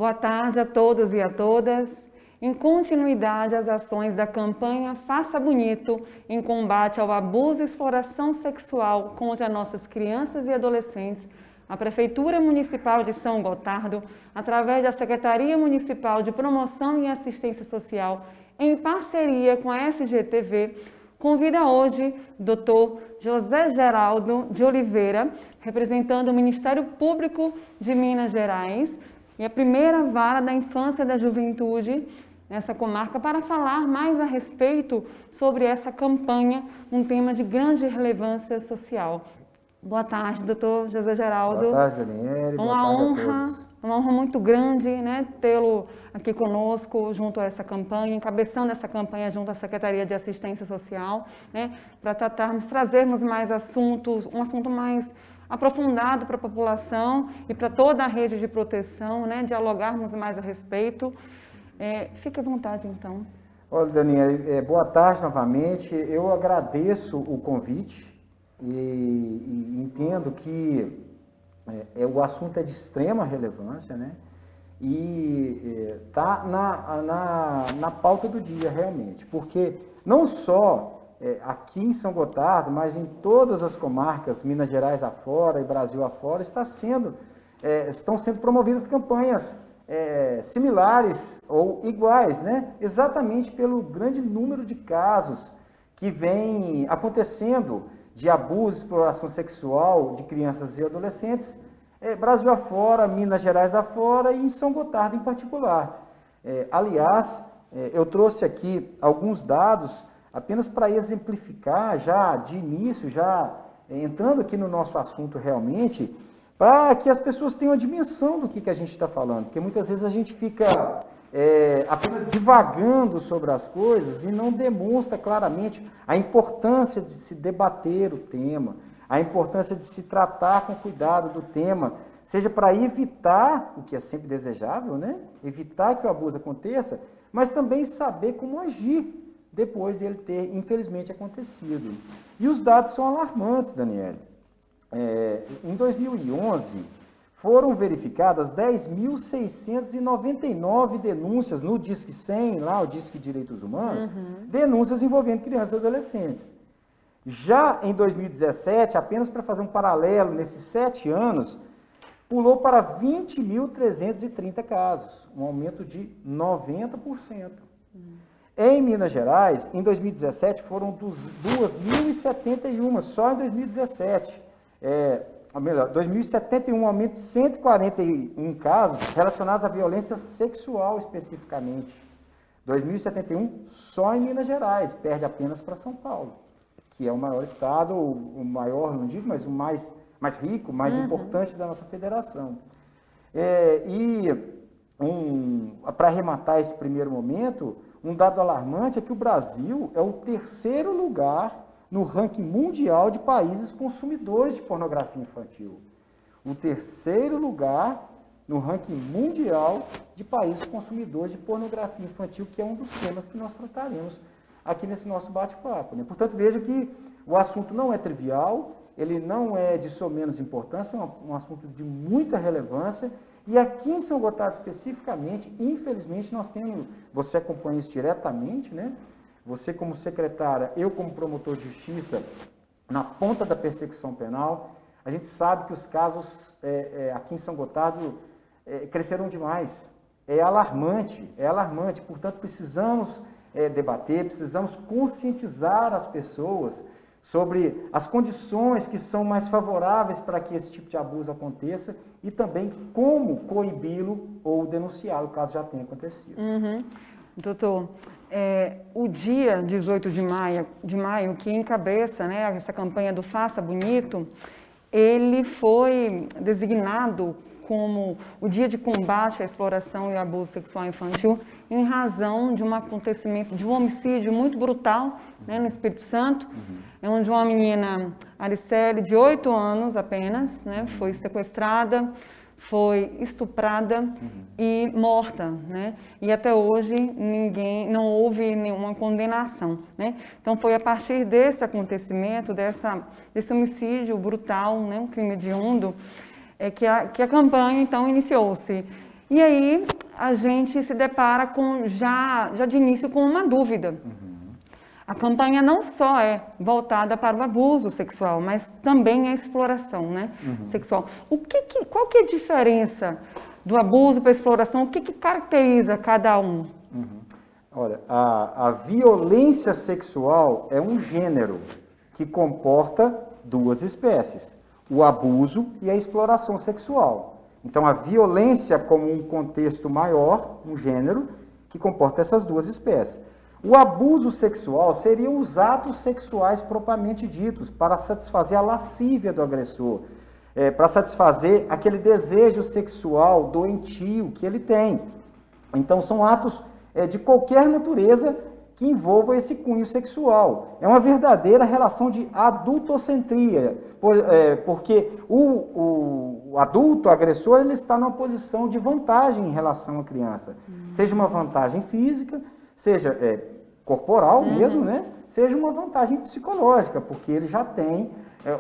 Boa tarde a todos e a todas. Em continuidade às ações da campanha Faça Bonito em combate ao abuso e exploração sexual contra nossas crianças e adolescentes, a Prefeitura Municipal de São Gotardo, através da Secretaria Municipal de Promoção e Assistência Social, em parceria com a SGTV, convida hoje Dr. José Geraldo de Oliveira, representando o Ministério Público de Minas Gerais e a primeira vara da infância e da juventude nessa comarca, para falar mais a respeito sobre essa campanha, um tema de grande relevância social. Boa tarde, doutor José Geraldo. Boa tarde, Daniele. Boa tarde a todos. Uma honra muito grande, né, tê-lo aqui conosco junto a essa campanha, encabeçando essa campanha junto à Secretaria de Assistência Social, né, para trazermos mais assuntos, um assunto mais aprofundado para a população e para toda a rede de proteção, né, dialogarmos mais a respeito. Fique à vontade, então. Olha, Daniele, boa tarde novamente. Eu agradeço o convite e entendo que o assunto é de extrema relevância, né? E está na pauta do dia, realmente, porque não só aqui em São Gotardo, mas em todas as comarcas, Minas Gerais afora e Brasil afora, estão sendo promovidas campanhas similares ou iguais, né? Exatamente pelo grande número de casos que vem acontecendo de abuso e exploração sexual de crianças e adolescentes, Brasil afora, Minas Gerais afora e em São Gotardo em particular. Aliás, eu trouxe aqui alguns dados apenas para exemplificar, já de início, já entrando aqui no nosso assunto realmente, para que as pessoas tenham a dimensão do que a gente está falando, porque muitas vezes a gente fica apenas divagando sobre as coisas e não demonstra claramente a importância de se debater o tema, a importância de se tratar com cuidado do tema, seja para evitar, o que é sempre desejável, né? Evitar que o abuso aconteça, mas também saber como agir depois dele ter, infelizmente, acontecido. E os dados são alarmantes, Daniele. Em 2011, foram verificadas 10.699 denúncias no Disque 100, lá o Disque Direitos Humanos, denúncias envolvendo crianças e adolescentes. Já em 2017, apenas para fazer um paralelo nesses 7 anos, pulou para 20.330 casos, um aumento de 90%. Em Minas Gerais, em 2017, foram 2.071, só em 2017. 2071, um aumento de 141 casos relacionados à violência sexual especificamente. 2071, só em Minas Gerais, perde apenas para São Paulo, que é o maior estado, o maior, não digo, mas o mais rico, mais importante da nossa federação. Para arrematar esse primeiro momento, um dado alarmante é que o Brasil é o 3º lugar no ranking mundial de países consumidores de pornografia infantil. O 3º lugar no ranking mundial de países consumidores de pornografia infantil, que é um dos temas que nós trataremos aqui nesse nosso bate-papo, né? Portanto, veja que o assunto não é trivial, ele não é de menos importância, é um assunto de muita relevância. E aqui em São Gotardo especificamente, infelizmente, nós temos, você acompanha isso diretamente, né? Você como secretária, eu como promotor de justiça, na ponta da persecução penal, a gente sabe que os casos aqui em São Gotardo cresceram demais. É alarmante, portanto precisamos debater, precisamos conscientizar as pessoas sobre as condições que são mais favoráveis para que esse tipo de abuso aconteça e também como coibi-lo ou denunciá-lo, caso já tenha acontecido. Doutor, o dia 18 de maio, que encabeça, né, essa campanha do Faça Bonito, ele foi designado como o dia de combate à exploração e abuso sexual infantil em razão de um acontecimento, de um homicídio muito brutal, né, no Espírito Santo, onde uma menina, Aricele, de 8 anos apenas, né, foi sequestrada, foi estuprada e morta, né? E até hoje não houve nenhuma condenação, né? Então foi a partir desse acontecimento, desse homicídio brutal, né, um crime hediondo, que a campanha então iniciou-se. E aí a gente se depara com já de início com uma dúvida. A campanha não só é voltada para o abuso sexual, mas também a exploração, né, sexual. Qual que é a diferença do abuso para a exploração? O que caracteriza cada um? Olha, a violência sexual é um gênero que comporta duas espécies, o abuso e a exploração sexual. Então, a violência como um contexto maior, um gênero, que comporta essas duas espécies. O abuso sexual seriam os atos sexuais propriamente ditos, para satisfazer a lascívia do agressor, para satisfazer aquele desejo sexual doentio que ele tem. Então, são atos de qualquer natureza que envolva esse cunho sexual. É uma verdadeira relação de adultocentria, porque o adulto, o agressor, ele está numa posição de vantagem em relação à criança. Seja uma vantagem física, seja corporal mesmo, né? Seja uma vantagem psicológica, porque ele já tem,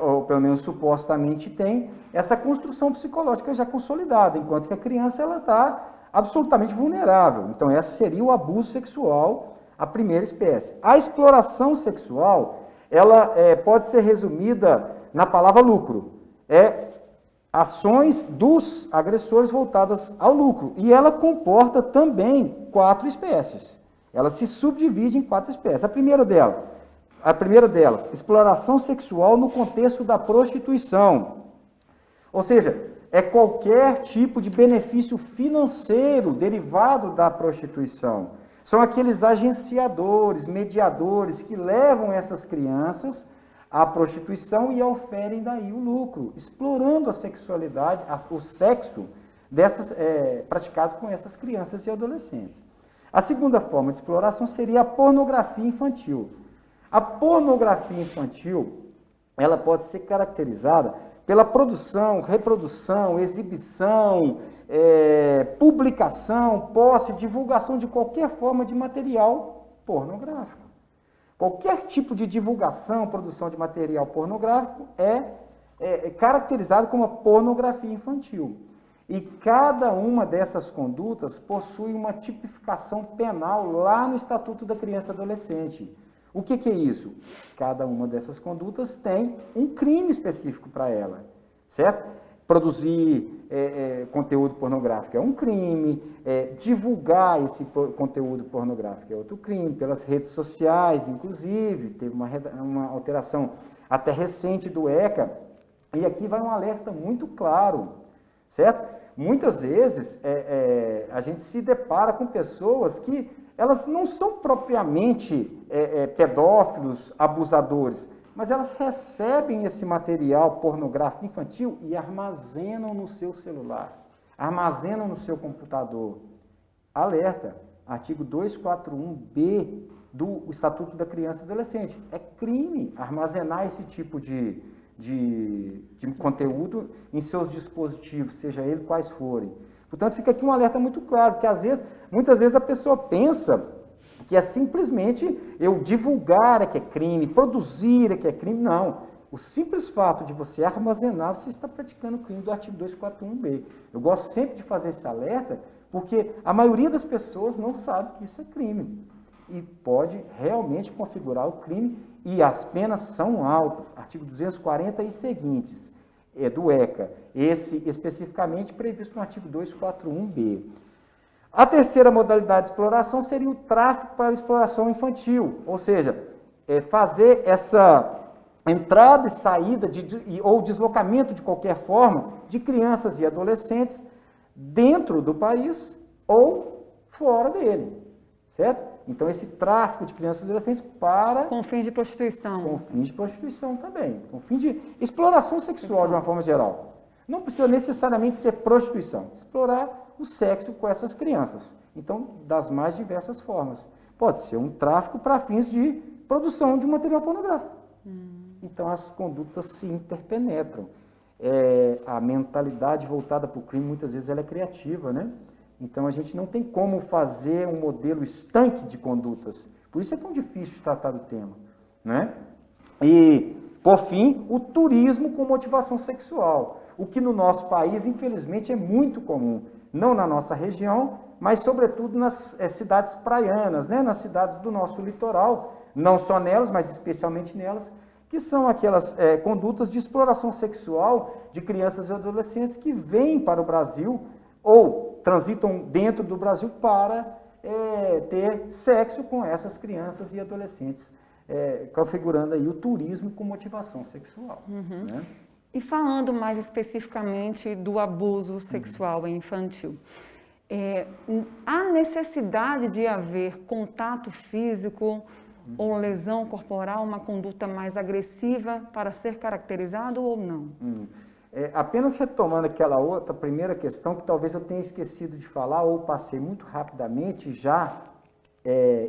ou pelo menos supostamente tem, essa construção psicológica já consolidada, enquanto que a criança ela está absolutamente vulnerável. Então, esse seria o abuso sexual, a primeira espécie. A exploração sexual, ela pode ser resumida na palavra lucro. Ações dos agressores voltadas ao lucro. E ela comporta também 4 espécies. Ela se subdivide em 4 espécies. A primeira delas, exploração sexual no contexto da prostituição. Ou seja, é qualquer tipo de benefício financeiro derivado da prostituição. São aqueles agenciadores, mediadores que levam essas crianças à prostituição e oferem daí o lucro, explorando a sexualidade, o sexo praticado com essas crianças e adolescentes. A segunda forma de exploração seria a pornografia infantil. A pornografia infantil, ela pode ser caracterizada pela produção, reprodução, exibição, publicação, posse, divulgação de qualquer forma de material pornográfico. Qualquer tipo de divulgação, produção de material pornográfico é caracterizado como a pornografia infantil. E cada uma dessas condutas possui uma tipificação penal lá no Estatuto da Criança e Adolescente. O que é isso? Cada uma dessas condutas tem um crime específico para ela, certo? Produzir conteúdo pornográfico é um crime, divulgar esse conteúdo pornográfico é outro crime, pelas redes sociais, inclusive, teve uma alteração até recente do ECA, e aqui vai um alerta muito claro, certo? Muitas vezes a gente se depara com pessoas que elas não são propriamente pedófilos, abusadores, mas elas recebem esse material pornográfico infantil e armazenam no seu celular, armazenam no seu computador. Alerta, artigo 241B do Estatuto da Criança e Adolescente. É crime armazenar esse tipo de conteúdo em seus dispositivos, seja ele quais forem. Portanto, fica aqui um alerta muito claro, porque muitas vezes a pessoa pensa que é simplesmente eu divulgar que é crime, produzir que é crime. Não. O simples fato de você armazenar, você está praticando o crime do artigo 241B. Eu gosto sempre de fazer esse alerta, porque a maioria das pessoas não sabe que isso é crime. E pode realmente configurar o crime, e as penas são altas. Artigo 240 e seguintes do ECA. Esse especificamente previsto no artigo 241B. A terceira modalidade de exploração seria o tráfico para exploração infantil, ou seja, fazer essa entrada e saída ou deslocamento de qualquer forma de crianças e adolescentes dentro do país ou fora dele, certo? Então, esse tráfico de crianças e adolescentes com fins de prostituição. Com fins de prostituição também, com fim de exploração sexual de uma forma geral. Não precisa necessariamente ser prostituição, explorar o sexo com essas crianças. Então, das mais diversas formas. Pode ser um tráfico para fins de produção de material pornográfico. Então, as condutas se interpenetram. A mentalidade voltada para o crime, muitas vezes, ela é criativa, né? Então, a gente não tem como fazer um modelo estanque de condutas. Por isso é tão difícil tratar do tema, né? E, por fim, o turismo com motivação sexual. o que no nosso país, infelizmente, é muito comum. Não na nossa região, mas sobretudo nas cidades praianas, né? Nas cidades do nosso litoral, não só nelas, mas especialmente nelas, que são aquelas condutas de exploração sexual de crianças e adolescentes que vêm para o Brasil ou transitam dentro do Brasil para ter sexo com essas crianças e adolescentes, configurando aí o turismo com motivação sexual. Uhum. Né? E falando mais especificamente do abuso sexual infantil, há necessidade de haver contato físico ou lesão corporal, uma conduta mais agressiva para ser caracterizado ou não? Apenas retomando aquela outra primeira questão, que talvez eu tenha esquecido de falar ou passei muito rapidamente, já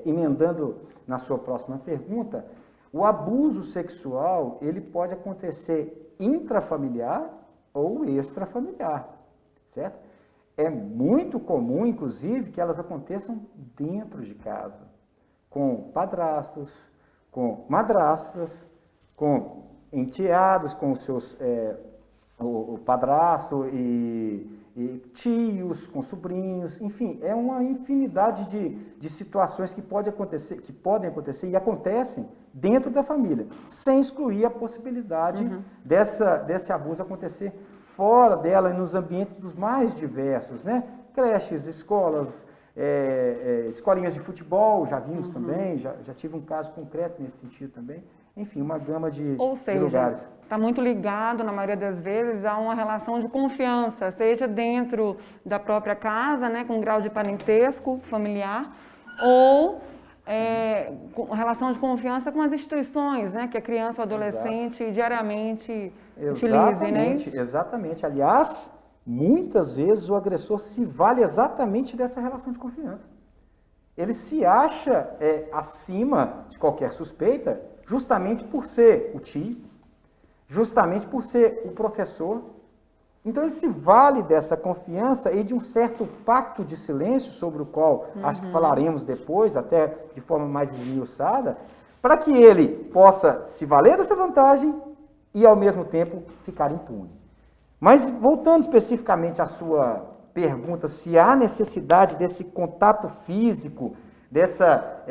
emendando na sua próxima pergunta, o abuso sexual, ele pode acontecer intrafamiliar ou extrafamiliar, certo? É muito comum, inclusive, que elas aconteçam dentro de casa, com padrastos, com madrastas, com enteados, com os seus o padrasto e tios, com sobrinhos, enfim, é uma infinidade de situações que podem acontecer e acontecem dentro da família, sem excluir a possibilidade desse abuso acontecer fora dela e nos ambientes dos mais diversos, né? Creches, escolas, escolinhas de futebol, já vimos também, já tive um caso concreto nesse sentido também. Enfim, uma gama de lugares. Ou seja, está muito ligado, na maioria das vezes, a uma relação de confiança, seja dentro da própria casa, né, com um grau de parentesco familiar, ou com relação de confiança com as instituições, né, que a criança ou adolescente diariamente utilize, né? Exatamente. Aliás, muitas vezes o agressor se vale exatamente dessa relação de confiança. Ele se acha acima de qualquer suspeita, justamente por ser o tio, justamente por ser o professor. Então ele se vale dessa confiança e de um certo pacto de silêncio, sobre o qual acho que falaremos depois, até de forma mais esmiuçada, para que ele possa se valer dessa vantagem e, ao mesmo tempo, ficar impune. Mas, voltando especificamente à sua pergunta, se há necessidade desse contato físico, dessa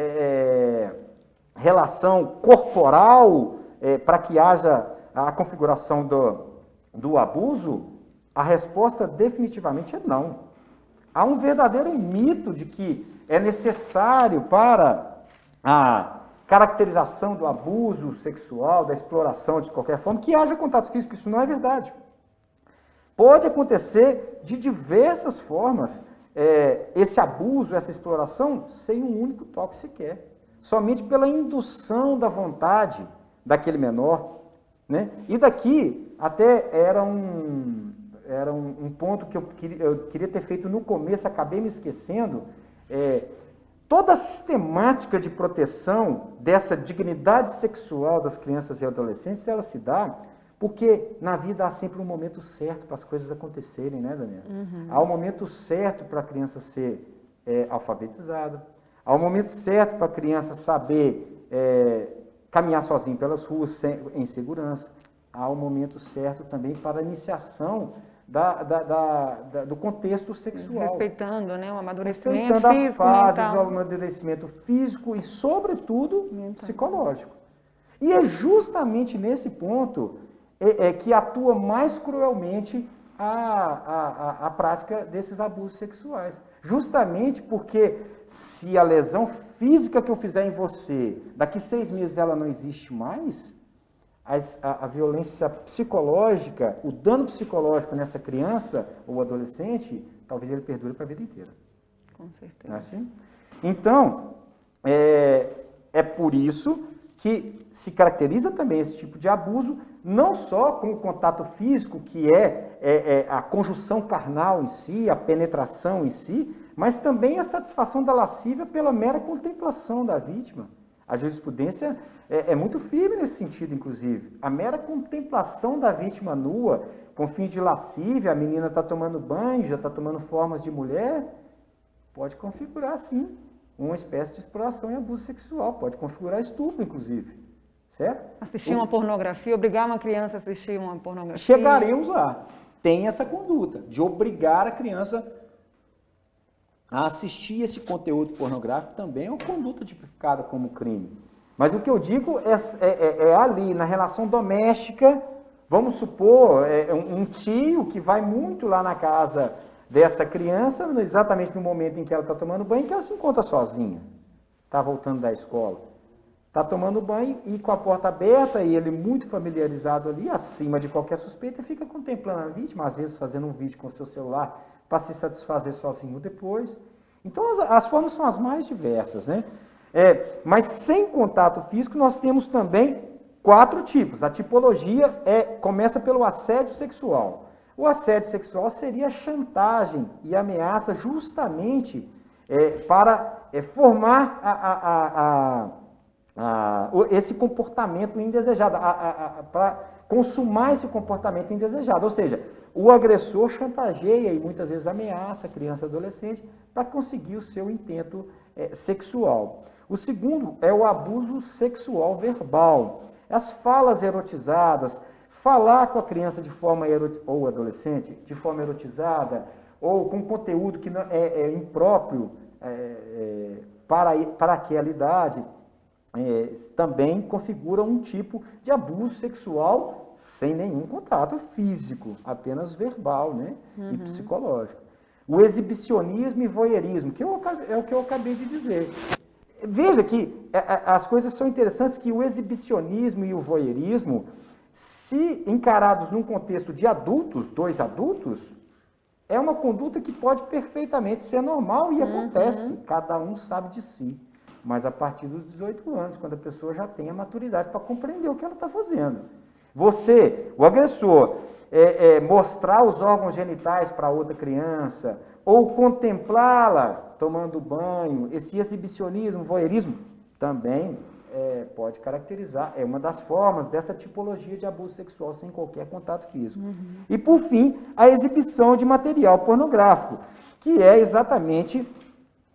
relação corporal para que haja a configuração do abuso, a resposta definitivamente é não. Há um verdadeiro mito de que é necessário para a caracterização do abuso sexual, da exploração de qualquer forma, que haja contato físico. Isso não é verdade. Pode acontecer de diversas formas esse abuso, essa exploração, sem um único toque sequer. Somente pela indução da vontade daquele menor. Né? E daqui até era um ponto que eu queria ter feito no começo, acabei me esquecendo. Toda a sistemática de proteção dessa dignidade sexual das crianças e adolescentes, ela se dá porque na vida há sempre um momento certo para as coisas acontecerem, né, Daniela? Há um momento certo para a criança ser alfabetizada, há um momento certo para a criança saber caminhar sozinho pelas ruas em segurança, há um momento certo também para a iniciação do contexto sexual. Respeitando, né, o amadurecimento físico, as fases, mental. o amadurecimento físico e, sobretudo, psicológico. E é justamente nesse ponto que atua mais cruelmente a prática desses abusos sexuais. Justamente porque se a lesão física que eu fizer em você, daqui 6 meses ela não existe mais, a violência psicológica, o dano psicológico nessa criança ou adolescente, talvez ele perdure para a vida inteira. Com certeza. Não é assim? Então, é por isso que se caracteriza também esse tipo de abuso, não só com o contato físico, que é a conjunção carnal em si, a penetração em si, mas também a satisfação da lascívia pela mera contemplação da vítima. A jurisprudência é muito firme nesse sentido, inclusive. A mera contemplação da vítima nua, com fins de lascívia, a menina está tomando banho, já está tomando formas de mulher, pode configurar, sim, uma espécie de exploração e abuso sexual. Pode configurar estupro, inclusive. Certo? Assistir uma pornografia, obrigar uma criança a assistir uma pornografia. Chegaremos lá. tem essa conduta de obrigar a criança a assistir esse conteúdo pornográfico, também é uma conduta tipificada como crime. Mas o que eu digo é ali, na relação doméstica, vamos supor, um tio que vai muito lá na casa dessa criança, exatamente no momento em que ela está tomando banho, que ela se encontra sozinha, está voltando da escola. Está tomando banho e com a porta aberta, e ele muito familiarizado ali, acima de qualquer suspeita, fica contemplando a vítima, às vezes fazendo um vídeo com o seu celular para se satisfazer sozinho depois. Então, as formas são as mais diversas, né? Mas sem contato físico, nós temos também 4 tipos. A tipologia começa pelo assédio sexual. O assédio sexual seria a chantagem e ameaça justamente para formar esse comportamento indesejado, para consumar esse comportamento indesejado. Ou seja, o agressor chantageia e muitas vezes ameaça a criança e adolescente para conseguir o seu intento sexual. O segundo é o abuso sexual verbal. As falas erotizadas, falar com a criança de forma ou adolescente de forma erotizada, ou com conteúdo que não é impróprio para aquela idade, também configura um tipo de abuso sexual sem nenhum contato físico, apenas verbal, né? E psicológico. O exibicionismo e voyeurismo, que é o que eu acabei de dizer. Veja que as coisas são interessantes, que o exibicionismo e o voyeurismo, se encarados num contexto de adultos, 2 adultos, é uma conduta que pode perfeitamente ser normal e acontece, cada um sabe de si. Mas a partir dos 18 anos, quando a pessoa já tem a maturidade para compreender o que ela está fazendo. Você, o agressor, mostrar os órgãos genitais para outra criança, ou contemplá-la tomando banho, esse exibicionismo, voyeurismo, também pode caracterizar, é uma das formas dessa tipologia de abuso sexual sem qualquer contato físico. E, por fim, a exibição de material pornográfico, que é exatamente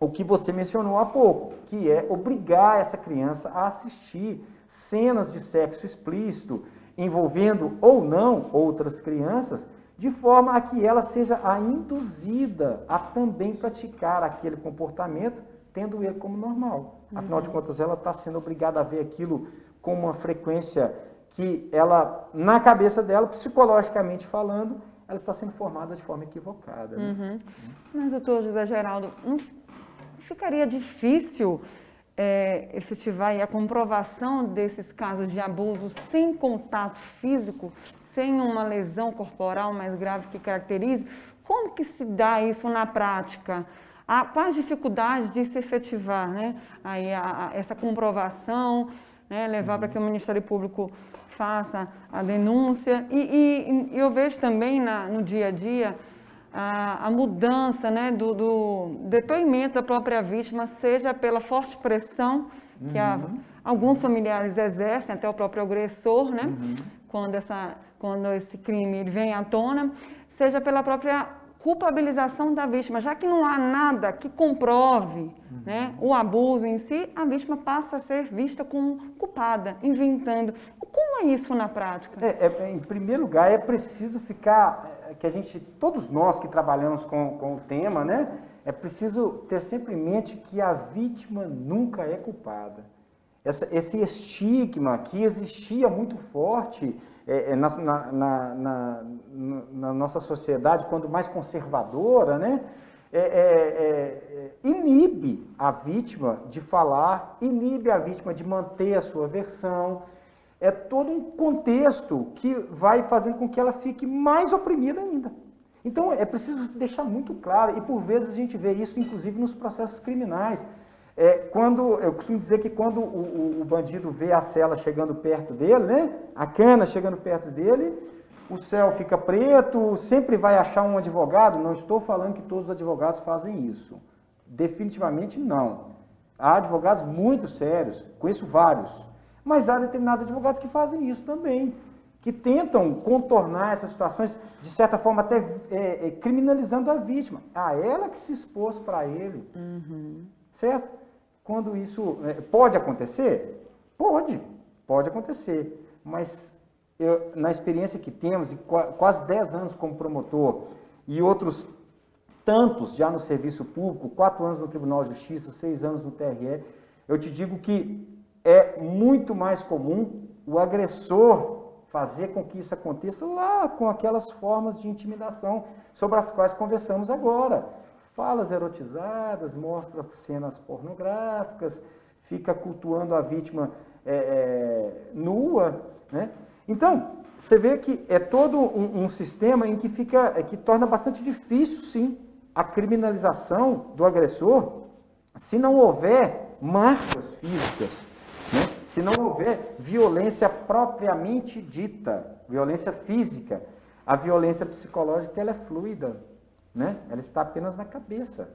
o que você mencionou há pouco, que é obrigar essa criança a assistir cenas de sexo explícito, envolvendo ou não outras crianças, de forma a que ela seja induzida a também praticar aquele comportamento, tendo ele como normal. Afinal de contas, ela está sendo obrigada a ver aquilo com uma frequência que ela, na cabeça dela, psicologicamente falando, ela está sendo formada de forma equivocada. Né? Mas, doutor José Geraldo, não ficaria difícil efetivar a comprovação desses casos de abuso sem contato físico, sem uma lesão corporal mais grave que caracterize? Como que se dá isso na prática? Quais dificuldades de se efetivar, né? Essa comprovação, né? Levar para que o Ministério Público faça a denúncia. E eu vejo também no dia a dia a mudança, né, do depoimento da própria vítima, seja pela forte pressão que alguns familiares exercem, até o próprio agressor, né, quando esse crime ele vem à tona, seja pela própria culpabilização da vítima. Já que não há nada que comprove né, o abuso em si, a vítima passa a ser vista como culpada, inventando. Como é isso na prática? Em primeiro lugar, é preciso todos nós que trabalhamos com o tema, né, é preciso ter sempre em mente que a vítima nunca é culpada. Esse estigma que existia muito forte na nossa sociedade, quando mais conservadora, né, inibe a vítima de falar, inibe a vítima de manter a sua versão. É todo um contexto que vai fazendo com que ela fique mais oprimida ainda. Então, é preciso deixar muito claro, e por vezes a gente vê isso, inclusive, nos processos criminais. Eu costumo dizer que quando o bandido vê a cela chegando perto dele, né, a cana chegando perto dele, o céu fica preto, sempre vai achar um advogado. Não estou falando que todos os advogados fazem isso. Definitivamente não. Há advogados muito sérios, conheço vários, mas há determinados advogados que fazem isso também, que tentam contornar essas situações, de certa forma até criminalizando a vítima. Ela que se expôs para ele. Certo? Quando isso pode acontecer? Pode acontecer, mas na experiência que temos, e quase 10 anos como promotor, e outros tantos já no serviço público, 4 anos no Tribunal de Justiça, 6 anos no TRE, eu te digo que é muito mais comum o agressor fazer com que isso aconteça lá com aquelas formas de intimidação sobre as quais conversamos agora. Falas erotizadas, mostra cenas pornográficas, fica cultuando a vítima nua, né? Então, você vê que é todo um sistema em que que torna bastante difícil, sim, a criminalização do agressor, se não houver marcas físicas, né? Se não houver violência propriamente dita, violência física. A violência psicológica, ela é fluida, né? Ela está apenas na cabeça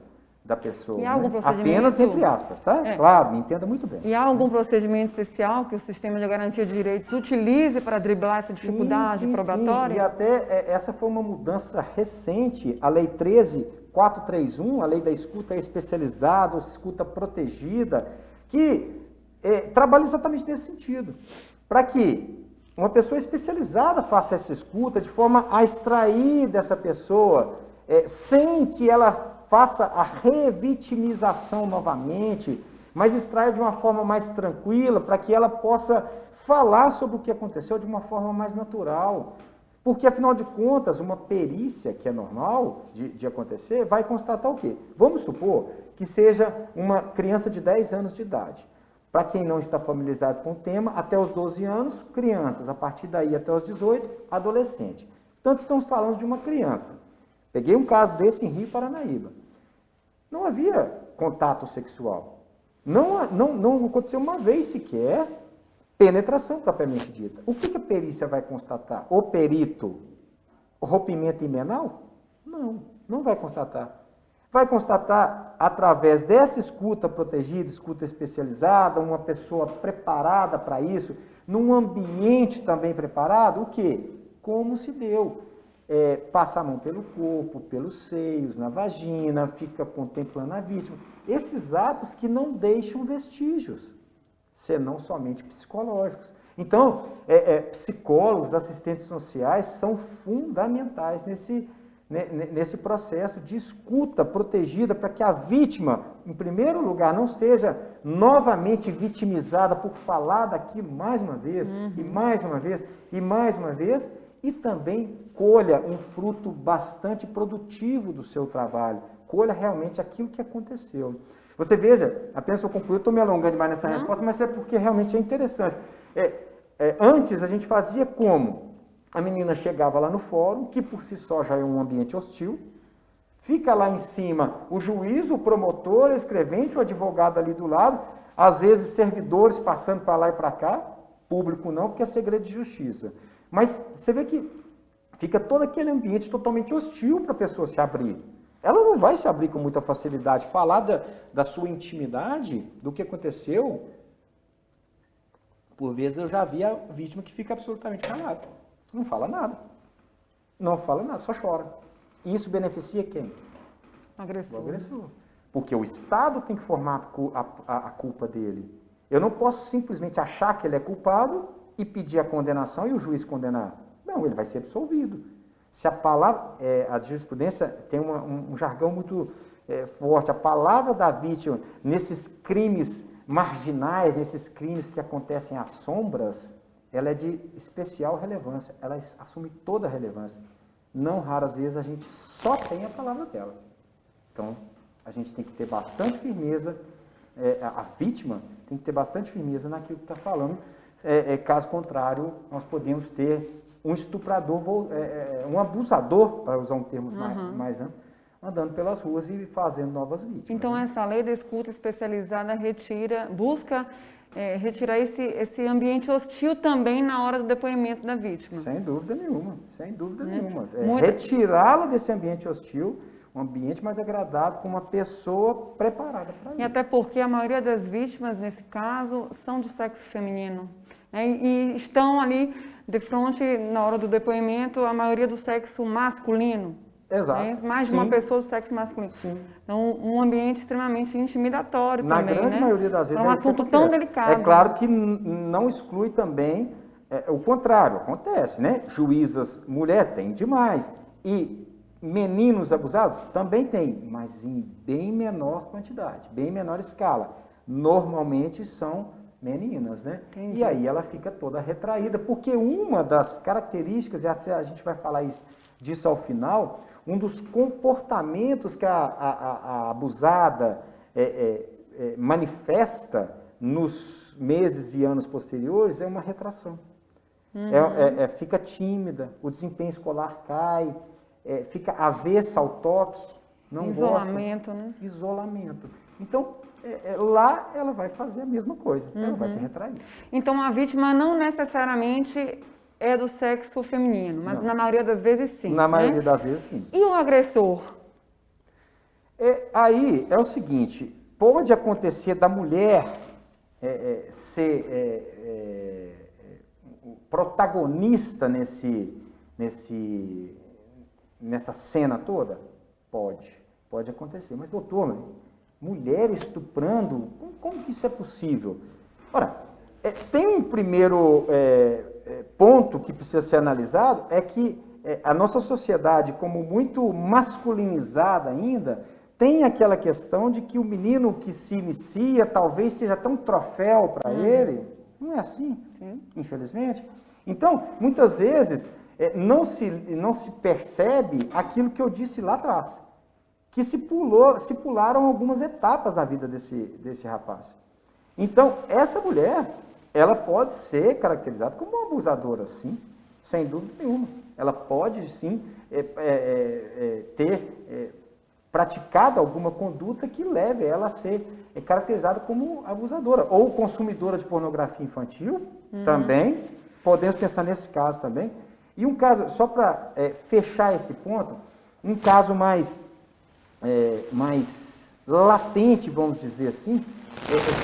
da pessoa. E há algum procedimento... Apenas entre aspas, tá? Claro, me entenda muito bem. E há algum procedimento especial que o sistema de garantia de direitos utilize para driblar essa dificuldade probatória? Sim. E até essa foi uma mudança recente, a Lei 13.431, a Lei da escuta especializada, escuta protegida, que trabalha exatamente nesse sentido. Para que uma pessoa especializada faça essa escuta de forma a extrair dessa pessoa, sem que ela faça a revitimização novamente, mas extraia de uma forma mais tranquila, para que ela possa falar sobre o que aconteceu de uma forma mais natural. Porque, afinal de contas, uma perícia, que é normal de acontecer, vai constatar o quê? Vamos supor que seja uma criança de 10 anos de idade. Para quem não está familiarizado com o tema, até os 12 anos, crianças. A partir daí, até os 18, adolescente. Portanto, estamos falando de uma criança. Peguei um caso desse em Rio Paranaíba. Não havia contato sexual. Não aconteceu uma vez sequer penetração propriamente dita. O que a perícia vai constatar? O perito, rompimento imenal? Não vai constatar. Vai constatar, através dessa escuta protegida, escuta especializada, uma pessoa preparada para isso, num ambiente também preparado, o quê? Como se deu. Passa a mão pelo corpo, pelos seios, na vagina, fica contemplando a vítima. Esses atos que não deixam vestígios, senão somente psicológicos. Então, psicólogos, assistentes sociais são fundamentais nesse processo de escuta protegida para que a vítima, em primeiro lugar, não seja novamente vitimizada por falar daquilo mais uma vez, e mais uma vez, e mais uma vez, e também colha um fruto bastante produtivo do seu trabalho, colha realmente aquilo que aconteceu. Você veja, apenas para concluir, eu estou me alongando demais nessa resposta, mas é porque realmente é interessante. Antes a gente fazia como? A menina chegava lá no fórum, que por si só já é um ambiente hostil, fica lá em cima o juiz, o promotor, o escrevente, o advogado ali do lado, às vezes servidores passando para lá e para cá, público não, porque é segredo de justiça. Mas você vê que fica todo aquele ambiente totalmente hostil para a pessoa se abrir. Ela não vai se abrir com muita facilidade. Falar da sua intimidade, do que aconteceu, por vezes eu já vi a vítima que fica absolutamente calada. Não fala nada. Não fala nada, só chora. E isso beneficia quem? O agressor. O agressor. Porque o Estado tem que formar a culpa dele. Eu não posso simplesmente achar que ele é culpado e pedir a condenação e o juiz condenar. Não, ele vai ser absolvido. Se a palavra, a jurisprudência tem um jargão muito forte, a palavra da vítima nesses crimes marginais, nesses crimes que acontecem às sombras, ela é de especial relevância, ela assume toda a relevância. Não raras vezes a gente só tem a palavra dela. Então, a gente tem que ter bastante firmeza, a vítima tem que ter bastante firmeza naquilo que está falando, caso contrário, nós podemos ter um estuprador, um abusador, para usar um termo mais amplo, andando pelas ruas e fazendo novas vítimas. Então, né? Essa lei da escuta especializada busca retirar esse ambiente hostil também na hora do depoimento da vítima. Sem dúvida nenhuma, sem dúvida nenhuma. Muita... Retirá-la desse ambiente hostil, um ambiente mais agradável, com uma pessoa preparada para isso. E até porque a maioria das vítimas, nesse caso, são do sexo feminino. E estão ali de frente, na hora do depoimento, a maioria do sexo masculino. Exato. Mais de uma pessoa do sexo masculino. Sim. Então, um ambiente extremamente intimidatório Na também, grande maioria das vezes é um assunto tão delicado. É claro que não exclui também o contrário, acontece, né? Juízas mulher tem demais. E meninos abusados também tem, mas em bem menor quantidade, bem menor escala. Normalmente são meninas, né? Entendi. E aí ela fica toda retraída, porque uma das características, e a gente vai falar disso ao final, um dos comportamentos que a abusada manifesta nos meses e anos posteriores é uma retração. Fica tímida, o desempenho escolar cai, fica avessa ao toque, não Isolamento, gosta. né? Isolamento. Então, lá ela vai fazer a mesma coisa, ela vai se retrair. Então, a vítima não necessariamente é do sexo feminino, mas Não. na maioria das vezes sim, Na né? maioria das vezes, sim. E o agressor? Aí é o seguinte, pode acontecer da mulher ser protagonista nessa cena toda? Pode acontecer. Mas, doutor, mulher estuprando, como que isso é possível? Ora, tem um primeiro ponto que precisa ser analisado, é que a nossa sociedade, como muito masculinizada ainda, tem aquela questão de que o menino que se inicia talvez seja até um troféu para ele. Não é assim, infelizmente. Então, muitas vezes, não se percebe aquilo que eu disse lá atrás, que se pularam algumas etapas na vida desse rapaz. Então, essa mulher, ela pode ser caracterizada como uma abusadora, sim, sem dúvida nenhuma. Ela pode, sim, ter praticado alguma conduta que leve ela a ser caracterizada como abusadora. Ou consumidora de pornografia infantil, também. Podemos pensar nesse caso também. E um caso, só para fechar esse ponto, um caso mais latente, vamos dizer assim,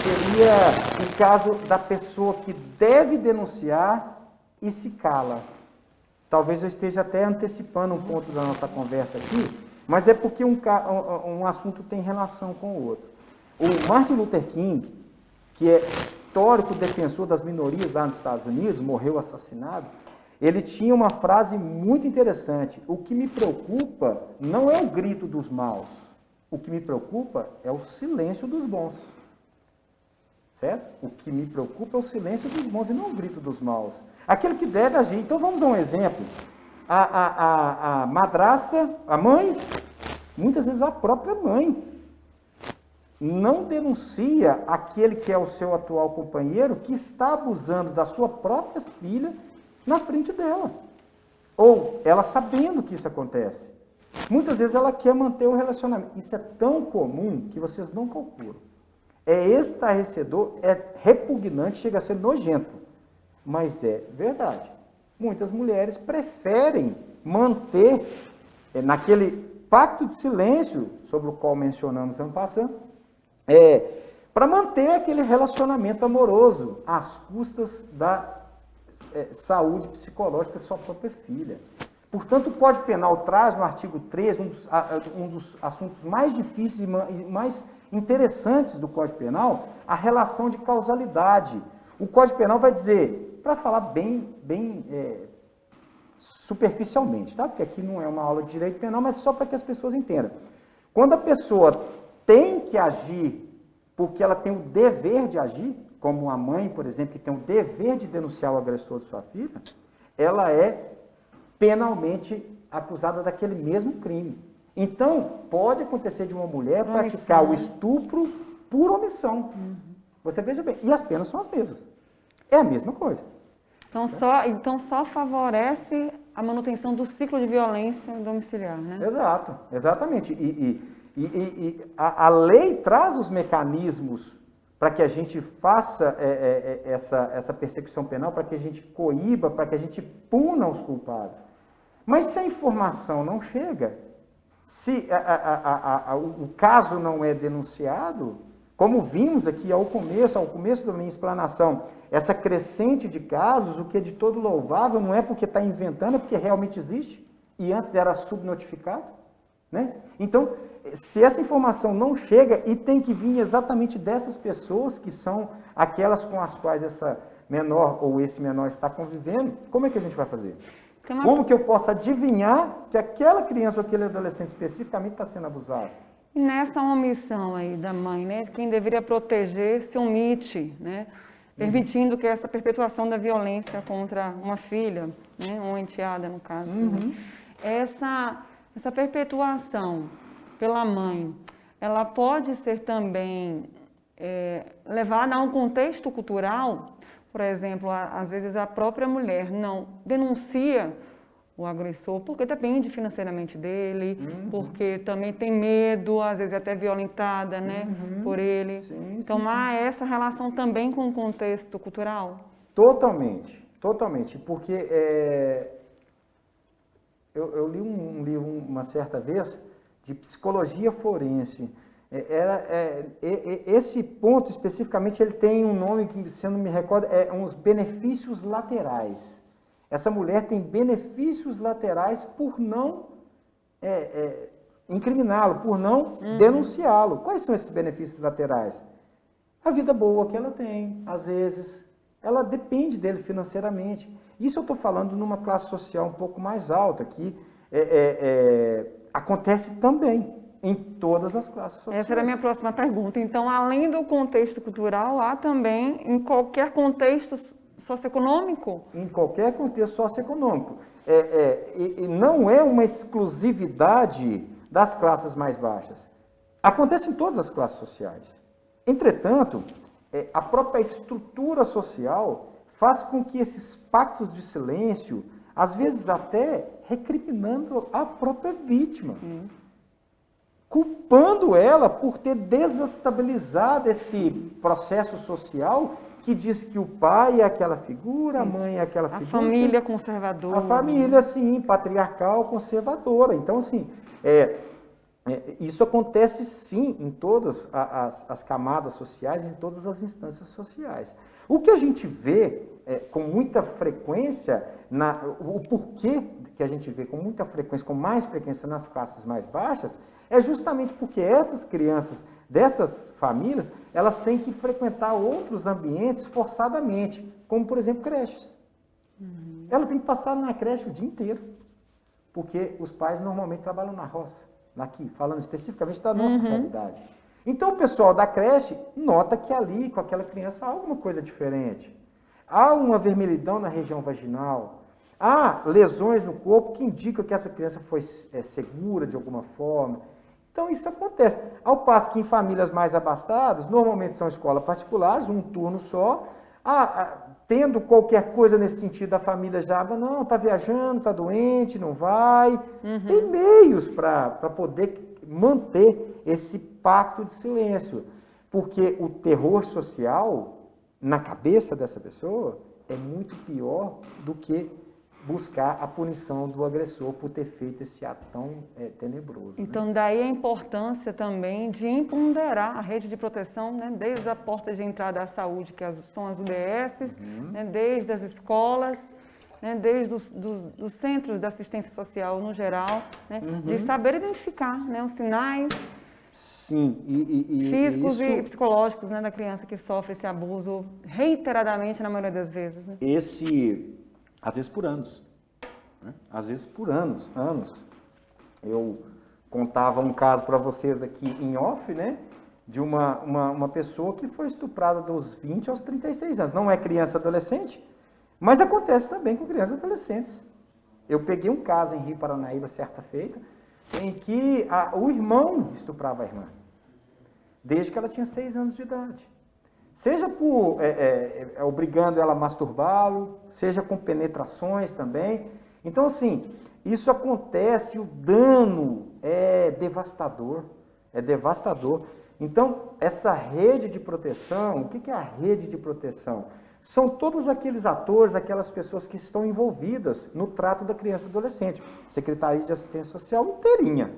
seria o caso da pessoa que deve denunciar e se cala. Talvez eu esteja até antecipando um ponto da nossa conversa aqui, mas é porque um assunto tem relação com o outro. O Martin Luther King, que é histórico defensor das minorias lá nos Estados Unidos, morreu assassinado, ele tinha uma frase muito interessante: o que me preocupa não é o grito dos maus, o que me preocupa é o silêncio dos bons. Certo? O que me preocupa é o silêncio dos bons e não o grito dos maus. Aquele que deve agir. Então vamos a um exemplo. A madrasta, a mãe, muitas vezes a própria mãe, não denuncia aquele que é o seu atual companheiro que está abusando da sua própria filha na frente dela. Ou ela sabendo que isso acontece. Muitas vezes ela quer manter o relacionamento. Isso é tão comum que vocês não calculam. É estarrecedor, é repugnante, chega a ser nojento. Mas é verdade. Muitas mulheres preferem manter naquele pacto de silêncio, sobre o qual mencionamos ano passado, para manter aquele relacionamento amoroso às custas da saúde psicológica da sua própria filha. Portanto, o Código Penal traz no artigo 13 um dos assuntos mais difíceis e mais interessantes do Código Penal, a relação de causalidade. O Código Penal vai dizer, para falar bem superficialmente, tá? Porque aqui não é uma aula de direito penal, mas só para que as pessoas entendam. Quando a pessoa tem que agir porque ela tem o dever de agir, como a mãe, por exemplo, que tem o dever de denunciar o agressor de sua filha, ela é penalmente acusada daquele mesmo crime. Então, pode acontecer de uma mulher praticar o estupro por omissão. Você veja bem, e as penas são as mesmas. É a mesma coisa. Então só favorece a manutenção do ciclo de violência domiciliar, né? Exato, exatamente. E a lei traz os mecanismos para que a gente faça essa persecução penal, para que a gente coíba, para que a gente puna os culpados. Mas se a informação não chega, se o caso não é denunciado, como vimos aqui ao começo da minha explanação, essa crescente de casos, o que é de todo louvável, não é porque está inventando, é porque realmente existe, e antes era subnotificado, né? Então, se essa informação não chega, e tem que vir exatamente dessas pessoas, que são aquelas com as quais menor ou esse menor está convivendo, como é que a gente vai fazer? Uma... Como que eu posso adivinhar que aquela criança ou aquele adolescente especificamente está sendo abusado? E nessa omissão aí da mãe, né, quem deveria proteger se omite, né, permitindo que essa perpetuação da violência contra uma filha, né, uma enteada no caso. Né, essa perpetuação pela mãe, ela pode ser também levada a um contexto cultural, por exemplo, às vezes a própria mulher não denuncia o agressor, porque depende financeiramente dele, porque também tem medo, às vezes até violentada, né, por ele. Então, há essa relação também com o contexto cultural? Totalmente, totalmente, porque eu li um livro uma certa vez de psicologia forense. Esse ponto especificamente ele tem um nome que, se eu não me recordo, uns benefícios laterais. Essa mulher tem benefícios laterais por não incriminá-lo, por não denunciá-lo. Quais são esses benefícios laterais? A vida boa que ela tem, às vezes, ela depende dele financeiramente. Isso eu estou falando numa classe social um pouco mais alta, que acontece também em todas as classes sociais. Essa era a minha próxima pergunta. Então, além do contexto cultural, há também em qualquer contexto socioeconômico? Em qualquer contexto socioeconômico. E não é uma exclusividade das classes mais baixas. Acontece em todas as classes sociais. Entretanto, a própria estrutura social faz com que esses pactos de silêncio, às vezes até recriminando a própria vítima, culpando ela por ter desestabilizado esse processo social que diz que o pai é aquela figura, a mãe é aquela figura. A família conservadora. A família, sim, patriarcal, conservadora. Então, assim, isso acontece, sim, em todas as camadas sociais, em todas as instâncias sociais. O que a gente vê com muita frequência, o porquê que a gente vê com muita frequência, com mais frequência nas classes mais baixas, é justamente porque essas crianças dessas famílias, elas têm que frequentar outros ambientes forçadamente, como, por exemplo, creches. Ela tem que passar na creche o dia inteiro, porque os pais normalmente trabalham na roça, aqui, falando especificamente da nossa realidade. Então, o pessoal da creche nota que ali, com aquela criança, há alguma coisa diferente. Há uma vermelhidão na região vaginal, há lesões no corpo que indicam que essa criança foi segura de alguma forma. Então, isso acontece. Ao passo que em famílias mais abastadas, normalmente são escolas particulares, um turno só, tendo qualquer coisa nesse sentido, a família já, não, está viajando, está doente, não vai. Tem meios para poder manter esse pacto de silêncio. Porque o terror social, na cabeça dessa pessoa, é muito pior do que buscar a punição do agressor por ter feito esse ato tão tenebroso. Então, né? Daí a importância também de empoderar a rede de proteção, né, desde a porta de entrada à saúde, que são as UBSs, né, desde as escolas, né, desde os centros de assistência social no geral, né, de saber identificar, né, os sinais físicos e psicológicos, né, da criança que sofre esse abuso reiteradamente na maioria das vezes. Né? Às vezes por anos. Né? Às vezes por anos. Eu contava um caso para vocês aqui em off, né? De uma pessoa que foi estuprada dos 20 aos 36 anos. Não é criança adolescente, mas acontece também com crianças adolescentes. Eu peguei um caso em Rio Paranaíba, certa feita, em que o irmão estuprava a irmã, desde que ela tinha 6 anos de idade. Seja por obrigando ela a masturbá-lo, seja com penetrações também. Então, assim, isso acontece, o dano é devastador. Então, essa rede de proteção, o que é a rede de proteção? São todos aqueles atores, aquelas pessoas que estão envolvidas no trato da criança e adolescente. Secretaria de Assistência Social inteirinha,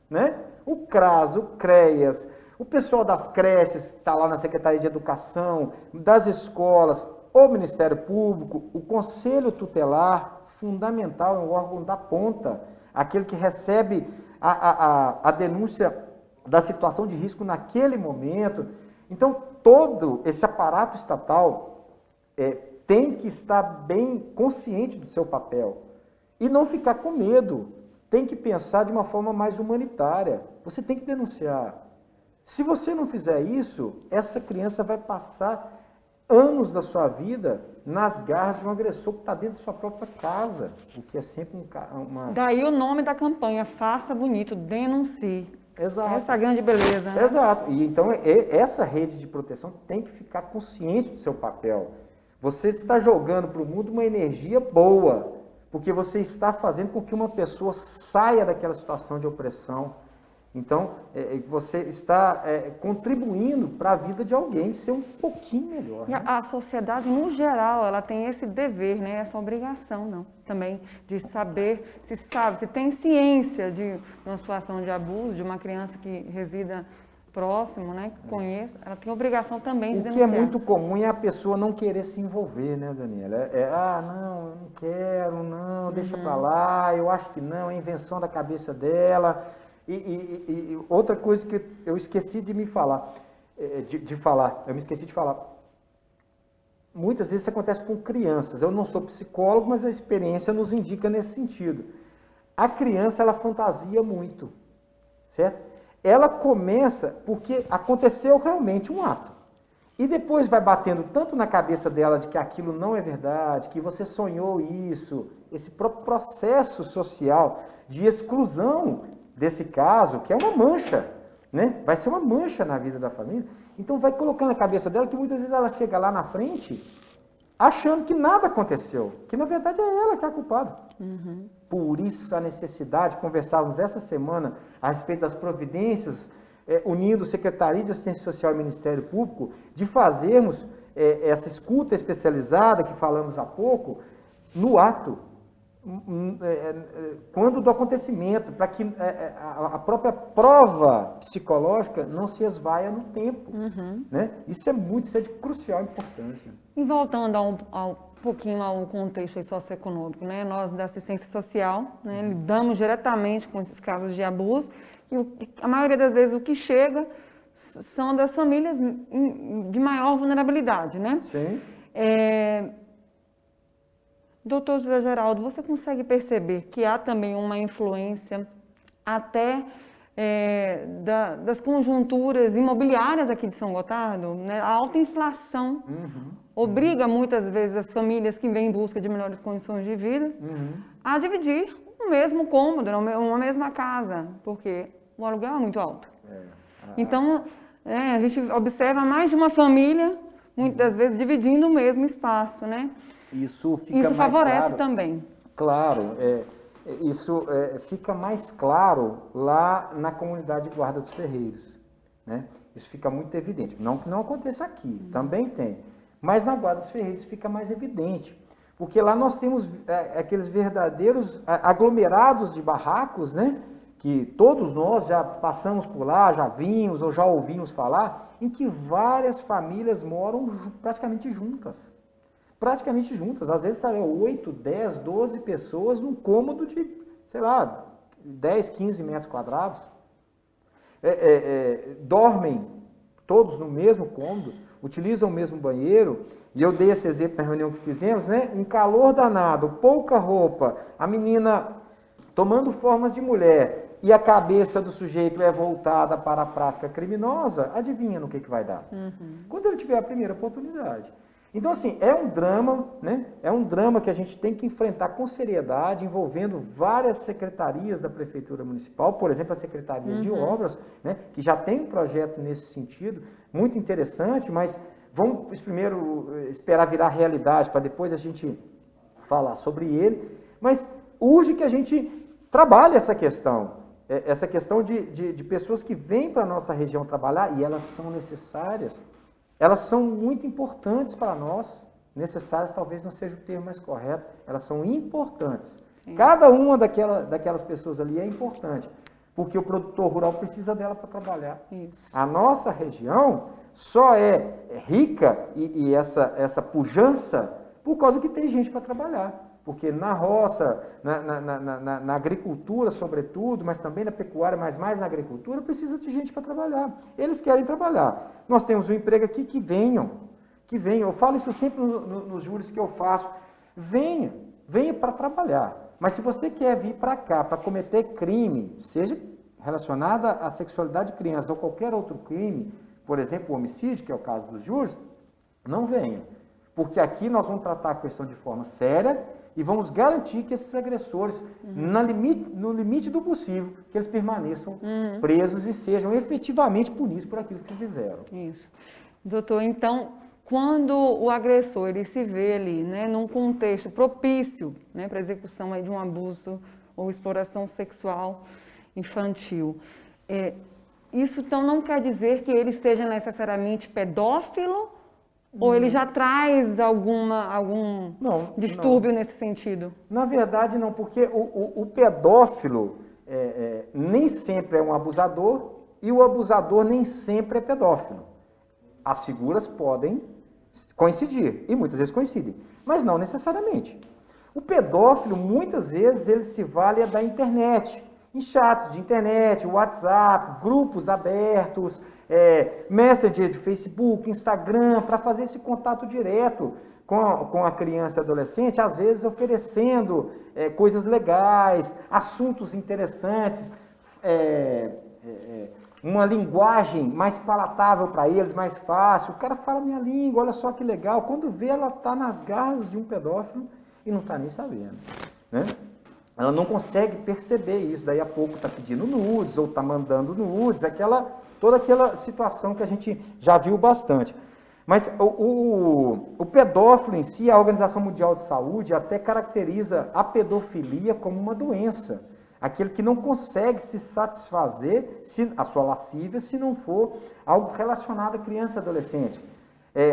né? O CRAS, o CREAS, o pessoal das creches, está lá na Secretaria de Educação, das escolas, o Ministério Público, o Conselho Tutelar, fundamental, é um órgão da ponta, aquele que recebe a denúncia da situação de risco naquele momento. Então, todo esse aparato estatal tem que estar bem consciente do seu papel e não ficar com medo. Tem que pensar de uma forma mais humanitária. Você tem que denunciar. Se você não fizer isso, essa criança vai passar anos da sua vida nas garras de um agressor que está dentro da sua própria casa, o que é sempre uma... Daí o nome da campanha, Faça Bonito, Denuncie. Exato. Essa grande beleza, né? Exato. E então essa rede de proteção tem que ficar consciente do seu papel. Você está jogando para o mundo uma energia boa, porque você está fazendo com que uma pessoa saia daquela situação de opressão. Então, você está contribuindo para a vida de alguém ser um pouquinho melhor. E né? a sociedade, no geral, ela tem esse dever, né? Essa obrigação, não, também, de saber, se tem ciência de uma situação de abuso, de uma criança que resida próximo, né? Que conheça, ela tem obrigação também de O que denunciar. é muito comum é a pessoa não querer se envolver, né, Daniela? Não, eu não quero, não, deixa para lá, eu acho que não, é invenção da cabeça dela. E outra coisa que eu esqueci de me falar, eu me esqueci de falar. Muitas vezes isso acontece com crianças. Eu não sou psicólogo, mas a experiência nos indica nesse sentido. A criança, ela fantasia muito, certo? Ela começa porque aconteceu realmente um ato. E depois vai batendo tanto na cabeça dela de que aquilo não é verdade, que você sonhou isso, esse próprio processo social de exclusão desse caso, que é uma mancha, né? Vai ser uma mancha na vida da família. Então vai colocando na cabeça dela que muitas vezes ela chega lá na frente achando que nada aconteceu, que na verdade é ela que é a culpada. Por isso a necessidade, conversávamos essa semana a respeito das providências, unindo Secretaria de Assistência Social e Ministério Público, de fazermos essa escuta especializada que falamos há pouco, no ato, quando do acontecimento, para que a própria prova psicológica não se esvaia no tempo. Né? Isso é de crucial importância. E voltando um pouquinho ao contexto socioeconômico, né? Nós da assistência social, né, lidamos diretamente com esses casos de abuso e a maioria das vezes o que chega são das famílias de maior vulnerabilidade, né? Sim. Doutor José Geraldo, você consegue perceber que há também uma influência até das conjunturas imobiliárias aqui de São Gotardo? Né? A alta inflação obriga muitas vezes as famílias que vêm em busca de melhores condições de vida a dividir o mesmo cômodo, uma mesma casa, porque o aluguel é muito alto. Então, a gente observa mais de uma família, muitas das vezes, dividindo o mesmo espaço, né? Isso fica mais favorece claro, também. Claro, isso fica mais claro lá na comunidade de Guarda dos Ferreiros, né? Isso fica muito evidente. Não que não aconteça aqui, também tem. Mas na Guarda dos Ferreiros fica mais evidente. Porque lá nós temos aqueles verdadeiros aglomerados de barracos, né? Que todos nós já passamos por lá, já vimos ou já ouvimos falar, em que várias famílias moram praticamente juntas. Praticamente juntas, às vezes 8, 10, 12 pessoas num cômodo de, sei lá, 10, 15 metros quadrados. Dormem todos no mesmo cômodo, utilizam o mesmo banheiro, e eu dei esse exemplo na reunião que fizemos, né? Um calor danado, pouca roupa, a menina tomando formas de mulher, e a cabeça do sujeito é voltada para a prática criminosa, adivinha no que vai dar? Quando ele tiver a primeira oportunidade. Então, assim, é um drama, né? É um drama que a gente tem que enfrentar com seriedade, envolvendo várias secretarias da Prefeitura Municipal, por exemplo, a Secretaria de Obras, né? Que já tem um projeto nesse sentido, muito interessante, mas vamos primeiro esperar virar realidade, para depois a gente falar sobre ele. Mas urge que a gente trabalhe essa questão de pessoas que vêm para a nossa região trabalhar, e elas são necessárias. Elas são muito importantes para nós, necessárias talvez não seja o termo mais correto, elas são importantes. Sim. Cada uma daquelas pessoas ali é importante, porque o produtor rural precisa dela para trabalhar. Isso. A nossa região só é rica e essa pujança por causa que tem gente para trabalhar. Porque na roça, na agricultura sobretudo, mas também na pecuária, mas mais na agricultura, precisa de gente para trabalhar. Eles querem trabalhar. Nós temos um emprego aqui, que venham, que venham. Eu falo isso sempre nos júris que eu faço. Venha para trabalhar. Mas se você quer vir para cá para cometer crime, seja relacionado à sexualidade de criança ou qualquer outro crime, por exemplo, o homicídio, que é o caso dos júris, não venha. Porque aqui nós vamos tratar a questão de forma séria e vamos garantir que esses agressores, no limite do possível, que eles permaneçam presos e sejam efetivamente punidos por aquilo que fizeram. Isso. Doutor, então, quando o agressor ele se vê ali, né, num contexto propício, né, para execução aí de um abuso ou exploração sexual infantil, isso então não quer dizer que ele seja necessariamente pedófilo ou ele já traz algum distúrbio nesse sentido? Na verdade, não, porque o pedófilo nem sempre é um abusador e o abusador nem sempre é pedófilo. As figuras podem coincidir, e muitas vezes coincidem, mas não necessariamente. O pedófilo, muitas vezes, ele se vale da internet, em chats de internet, WhatsApp, grupos abertos, Messenger de Facebook, Instagram, para fazer esse contato direto com a criança e adolescente, às vezes oferecendo coisas legais, assuntos interessantes, uma linguagem mais palatável para eles, mais fácil. O cara fala minha língua, olha só que legal. Quando vê, ela está nas garras de um pedófilo e não está nem sabendo, né? Ela não consegue perceber isso. Daí a pouco está pedindo nudes ou está mandando nudes, toda aquela situação que a gente já viu bastante. Mas o pedófilo em si, a Organização Mundial de Saúde até caracteriza a pedofilia como uma doença. Aquele que não consegue se satisfazer, a sua lascívia, se não for algo relacionado à criança e adolescente.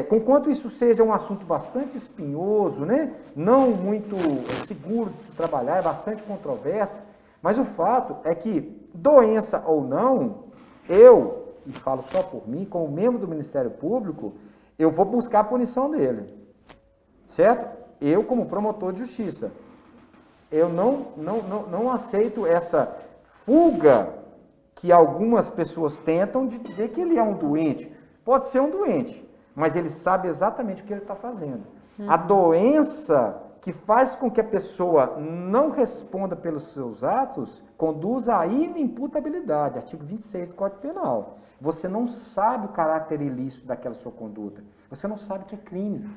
Conquanto isso seja um assunto bastante espinhoso, né? Não muito seguro de se trabalhar, é bastante controverso, mas o fato é que, doença ou não, e falo só por mim, como membro do Ministério Público, eu vou buscar a punição dele, certo? Eu, como promotor de justiça, eu não aceito essa fuga que algumas pessoas tentam de dizer que ele é um doente. Pode ser um doente, mas ele sabe exatamente o que ele está fazendo. A doença que faz com que a pessoa não responda pelos seus atos conduz à inimputabilidade, artigo 26 do Código Penal. Você não sabe o caráter ilícito daquela sua conduta. Você não sabe que é crime.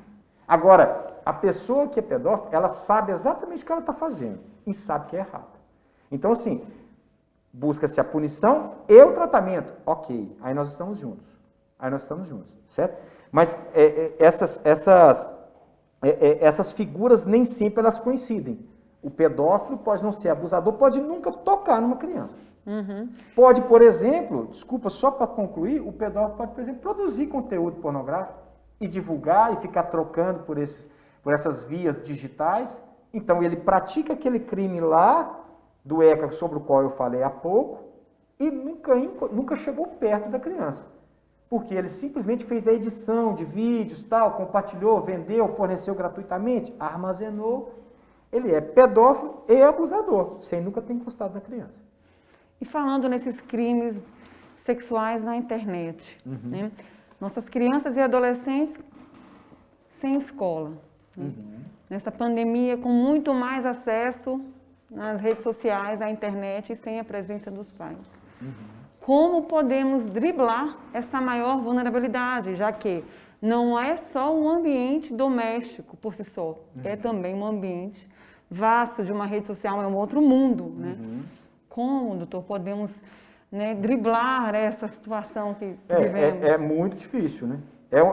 Agora, a pessoa que é pedófila, ela sabe exatamente o que ela está fazendo e sabe que é errado. Então, assim, busca-se a punição e o tratamento. Ok, aí nós estamos juntos. Certo? Mas essas figuras nem sempre elas coincidem. O pedófilo pode não ser abusador, pode nunca tocar numa criança. Pode, por exemplo, desculpa, só para concluir, o pedófilo pode, por exemplo, produzir conteúdo pornográfico e divulgar e ficar trocando por essas vias digitais. Então, ele pratica aquele crime lá do ECA, sobre o qual eu falei há pouco, e nunca chegou perto da criança. Porque ele simplesmente fez a edição de vídeos, tal, compartilhou, vendeu, forneceu gratuitamente, armazenou. Ele é pedófilo e abusador, sem nunca ter encostado na criança. E falando nesses crimes sexuais na internet, né? Nossas crianças e adolescentes sem escola, né? Nessa pandemia, com muito mais acesso nas redes sociais, à internet, e sem a presença dos pais. Como podemos driblar essa maior vulnerabilidade, já que não é só um ambiente doméstico por si só, é também um ambiente vasto de uma rede social, é um outro mundo, né? Como, doutor, podemos, né, driblar essa situação que vivemos? É muito difícil, né?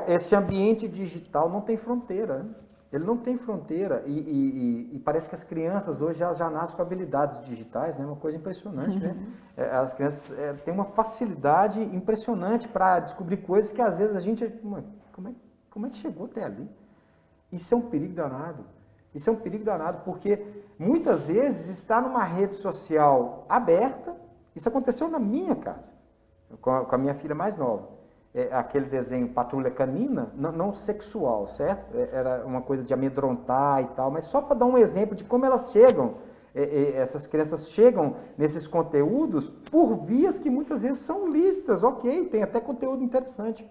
Esse ambiente digital não tem fronteira, né? Ele não tem fronteira e parece que as crianças hoje já nascem com habilidades digitais, né? Uma coisa impressionante, né? As crianças têm uma facilidade impressionante para descobrir coisas que às vezes a gente... Como é que chegou até ali? Isso é um perigo danado. Isso é um perigo danado porque muitas vezes está numa rede social aberta. Isso aconteceu na minha casa, com a minha filha mais nova. Aquele desenho Patrulha Canina, não sexual, certo? Era uma coisa de amedrontar e tal, mas só para dar um exemplo de como elas chegam, essas crianças chegam nesses conteúdos por vias que muitas vezes são lícitas, ok, tem até conteúdo interessante,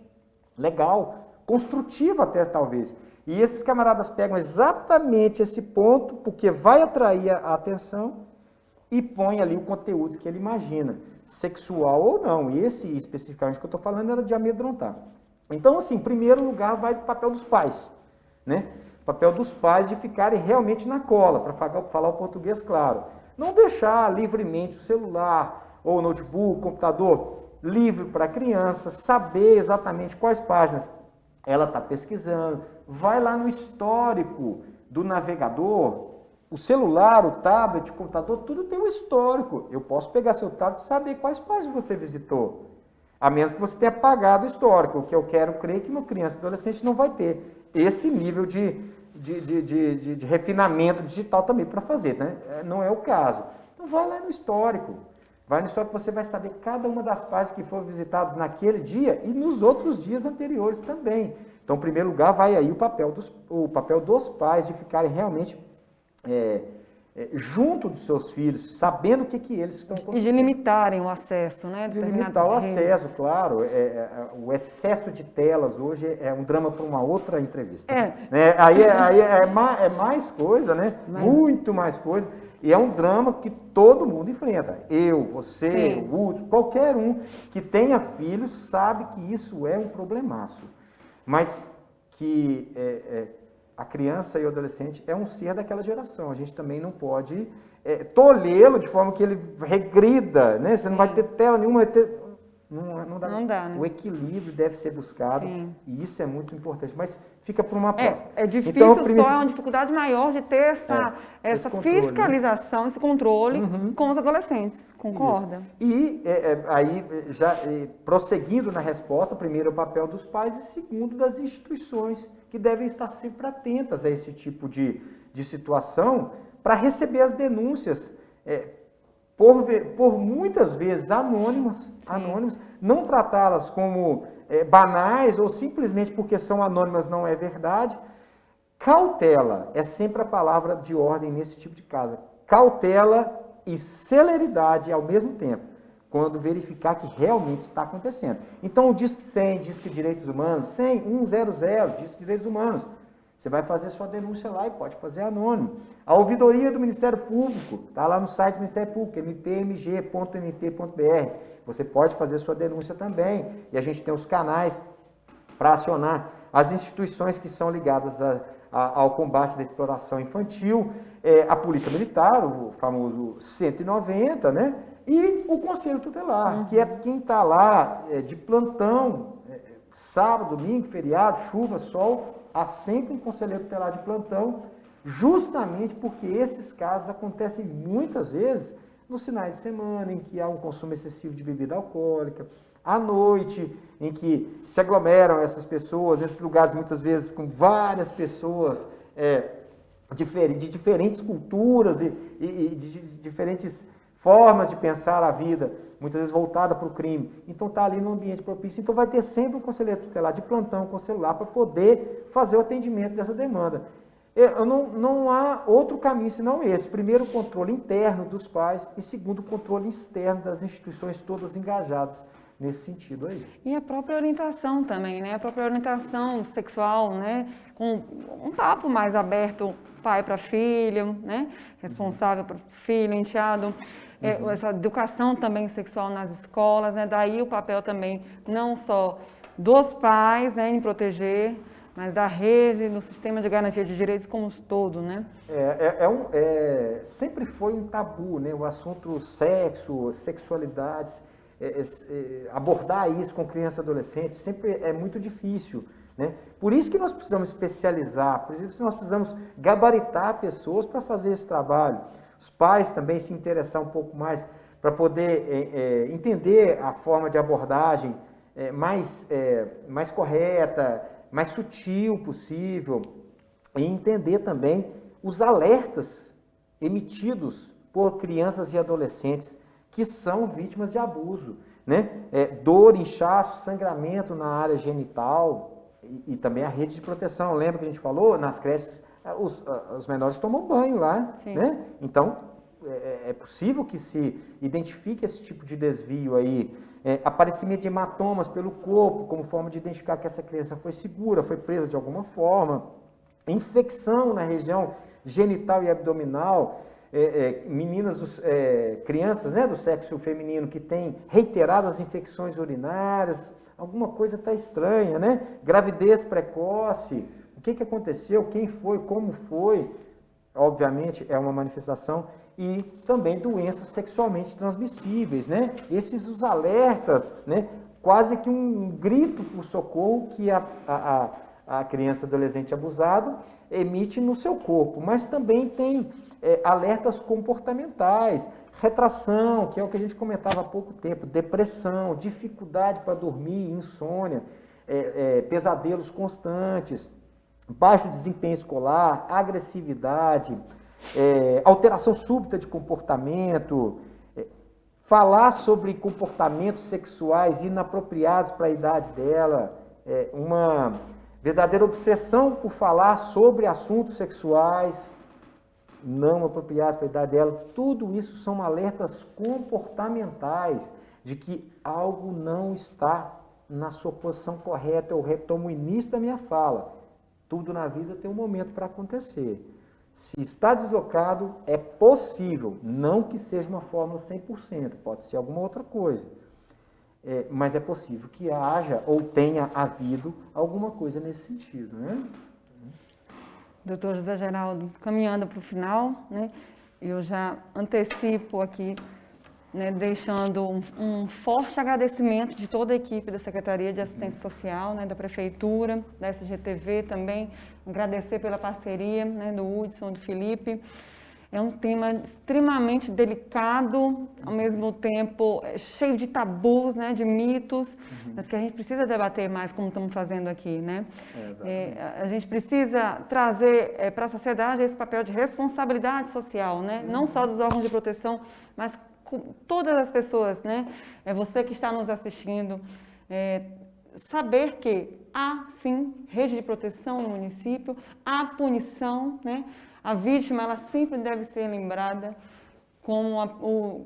legal, construtiva até talvez. E esses camaradas pegam exatamente esse ponto, porque vai atrair a atenção, e põe ali o conteúdo que ele imagina, sexual ou não. Esse especificamente que eu estou falando era de amedrontar. Então, assim, em primeiro lugar vai o papel dos pais, né? O papel dos pais de ficarem realmente na cola, para falar o português claro. Não deixar livremente o celular, ou notebook, computador, livre para a criança, saber exatamente quais páginas ela está pesquisando. Vai lá no histórico do navegador, o celular, o tablet, o computador, tudo tem um histórico. Eu posso pegar seu tablet e saber quais páginas você visitou. A menos que você tenha apagado o histórico, o que eu quero crer que uma criança e adolescente não vai ter esse nível de refinamento digital também para fazer, né? Não é o caso. Então vai lá no histórico. Vai no histórico, você vai saber cada uma das páginas que foram visitadas naquele dia e nos outros dias anteriores também. Então, em primeiro lugar, vai aí o papel dos pais de ficarem realmente junto dos seus filhos, sabendo o que eles estão construindo. E de limitarem o acesso, né? De limitar o acesso, claro. O excesso de telas hoje é um drama para uma outra entrevista. Aí é mais coisa, né? Muito mais coisa. E é um drama que todo mundo enfrenta. Eu, você, o Hudson, qualquer um que tenha filhos sabe que isso é um problemaço. Mas que a criança e o adolescente é um ser daquela geração. A gente também não pode tolhê-lo de forma que ele regrida, né? Você não vai ter tela nenhuma, vai ter... Não dá, né? O equilíbrio deve ser buscado. Sim. E isso é muito importante. Mas fica para uma próxima. É difícil, então, só é uma dificuldade maior de ter essa fiscalização, né? Esse controle com os adolescentes. Concorda? Isso. E aí, já prosseguindo na resposta, primeiro é o papel dos pais e segundo das instituições, que devem estar sempre atentas a esse tipo de situação para receber as denúncias. Por muitas vezes anônimas, não tratá-las como banais ou simplesmente porque são anônimas não é verdade. Cautela é sempre a palavra de ordem nesse tipo de caso. Cautela e celeridade ao mesmo tempo, quando verificar que realmente está acontecendo. Então o Disque 100, Disque Direitos Humanos, 100, 100, Disque Direitos Humanos. Você vai fazer sua denúncia lá e pode fazer anônimo. A ouvidoria do Ministério Público, está lá no site do Ministério Público, mpmg.mp.br. Você pode fazer sua denúncia também. E a gente tem os canais para acionar as instituições que são ligadas ao combate da exploração infantil, a Polícia Militar, o famoso 190, né? E o Conselho Tutelar, que é quem está lá de plantão, sábado, domingo, feriado, chuva, sol. Há sempre um conselheiro tutelar de plantão, justamente porque esses casos acontecem muitas vezes nos finais de semana, em que há um consumo excessivo de bebida alcoólica, à noite, em que se aglomeram essas pessoas, esses lugares muitas vezes com várias pessoas de diferentes culturas e de diferentes formas de pensar a vida, muitas vezes voltada para o crime. Então está ali no ambiente propício. Então vai ter sempre um conselheiro tutelar de plantão com celular para poder fazer o atendimento dessa demanda. Não há outro caminho senão esse. Primeiro, o controle interno dos pais e segundo, o controle externo das instituições todas engajadas nesse sentido aí. E a própria orientação também, né? A própria orientação sexual, né? Com um papo mais aberto, pai para filho, né? Responsável para filho, enteado. Essa educação também sexual nas escolas, né? Daí o papel também não só dos pais, né, em proteger, mas da rede, do sistema de garantia de direitos como um todo, né? Sempre foi um tabu, né? O assunto sexo, sexualidades, abordar isso com criança e adolescente sempre é muito difícil, né? Por isso que nós precisamos especializar, por isso que nós precisamos gabaritar pessoas para fazer esse trabalho. Os pais também se interessar um pouco mais para poder entender a forma de abordagem mais correta, mais sutil possível, e entender também os alertas emitidos por crianças e adolescentes que são vítimas de abuso, né? Dor, inchaço, sangramento na área genital e também a rede de proteção. Lembra que a gente falou? Nas creches, os menores tomam banho lá, né? Então, é possível que se identifique esse tipo de desvio aí, aparecimento de hematomas pelo corpo, como forma de identificar que essa criança foi segura, foi presa de alguma forma, infecção na região genital e abdominal, crianças, né, do sexo feminino que têm reiteradas infecções urinárias, alguma coisa está estranha, né? Gravidez precoce, o que aconteceu, quem foi, como foi, obviamente é uma manifestação, e também doenças sexualmente transmissíveis, né? Esses os alertas, né? Quase que um grito por socorro que a criança adolescente abusada emite no seu corpo, mas também tem alertas comportamentais, retração, que é o que a gente comentava há pouco tempo, depressão, dificuldade para dormir, insônia, pesadelos constantes, baixo desempenho escolar, agressividade, alteração súbita de comportamento, falar sobre comportamentos sexuais inapropriados para a idade dela, uma verdadeira obsessão por falar sobre assuntos sexuais não apropriados para a idade dela, tudo isso são alertas comportamentais de que algo não está na sua posição correta. Eu retomo o início da minha fala. Tudo na vida tem um momento para acontecer. Se está deslocado, é possível, não que seja uma fórmula 100%, pode ser alguma outra coisa, mas é possível que haja ou tenha havido alguma coisa nesse sentido, né? Doutor José Geraldo, caminhando para o final, né, eu já antecipo aqui, né, deixando um forte agradecimento de toda a equipe da Secretaria de Assistência Social, né, da Prefeitura, da SGTV também, agradecer pela parceria, né, do Hudson, do Felipe. É um tema extremamente delicado, ao mesmo tempo cheio de tabus, né, de mitos, mas que a gente precisa debater mais, como estamos fazendo aqui, né? A gente precisa trazer para a sociedade esse papel de responsabilidade social, né? Não só dos órgãos de proteção, mas com todas as pessoas, né? Você que está nos assistindo, saber que há, sim, rede de proteção no município, há punição, né? A vítima, ela sempre deve ser lembrada como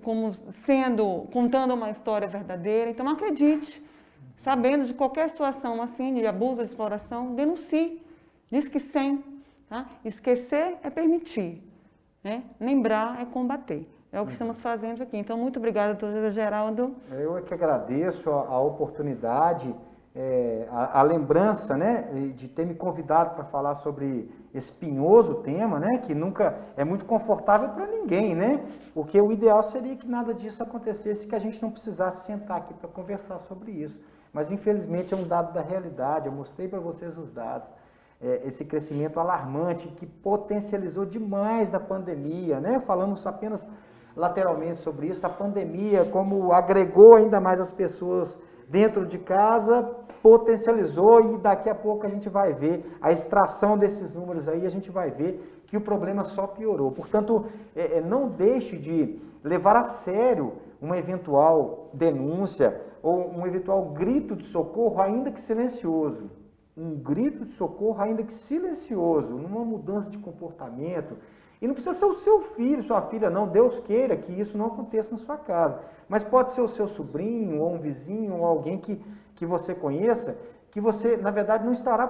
contando uma história verdadeira. Então, acredite, sabendo de qualquer situação assim, de abuso, de exploração, denuncie, diz que 100. Tá? Esquecer é permitir, né? Lembrar é combater. É o que estamos fazendo aqui. Então, muito obrigada, doutor Geraldo. Eu é que agradeço a oportunidade, a lembrança, né, de ter me convidado para falar sobre esse espinhoso tema, né, que nunca é muito confortável para ninguém, né, porque o ideal seria que nada disso acontecesse, que a gente não precisasse sentar aqui para conversar sobre isso. Mas, infelizmente, é um dado da realidade. Eu mostrei para vocês os dados. Esse crescimento alarmante que potencializou demais na pandemia, né, falamos apenas lateralmente sobre isso, a pandemia, como agregou ainda mais as pessoas dentro de casa, potencializou, e daqui a pouco a gente vai ver a extração desses números aí, a gente vai ver que o problema só piorou. Portanto, não deixe de levar a sério uma eventual denúncia ou um eventual grito de socorro, ainda que silencioso. Um grito de socorro, ainda que silencioso, numa mudança de comportamento. E não precisa ser o seu filho, sua filha, não. Deus queira que isso não aconteça na sua casa. Mas pode ser o seu sobrinho, ou um vizinho, ou alguém que você conheça, que você, na verdade, não estará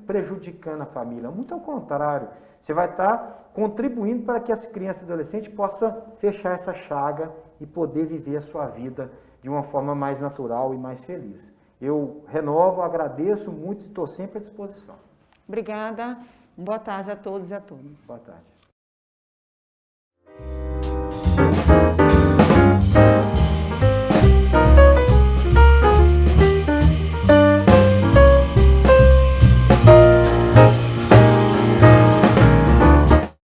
prejudicando a família. Muito ao contrário, você vai estar contribuindo para que essa criança e adolescente possa fechar essa chaga e poder viver a sua vida de uma forma mais natural e mais feliz. Eu renovo, agradeço muito e estou sempre à disposição. Obrigada. Boa tarde a todos e a todas. Boa tarde.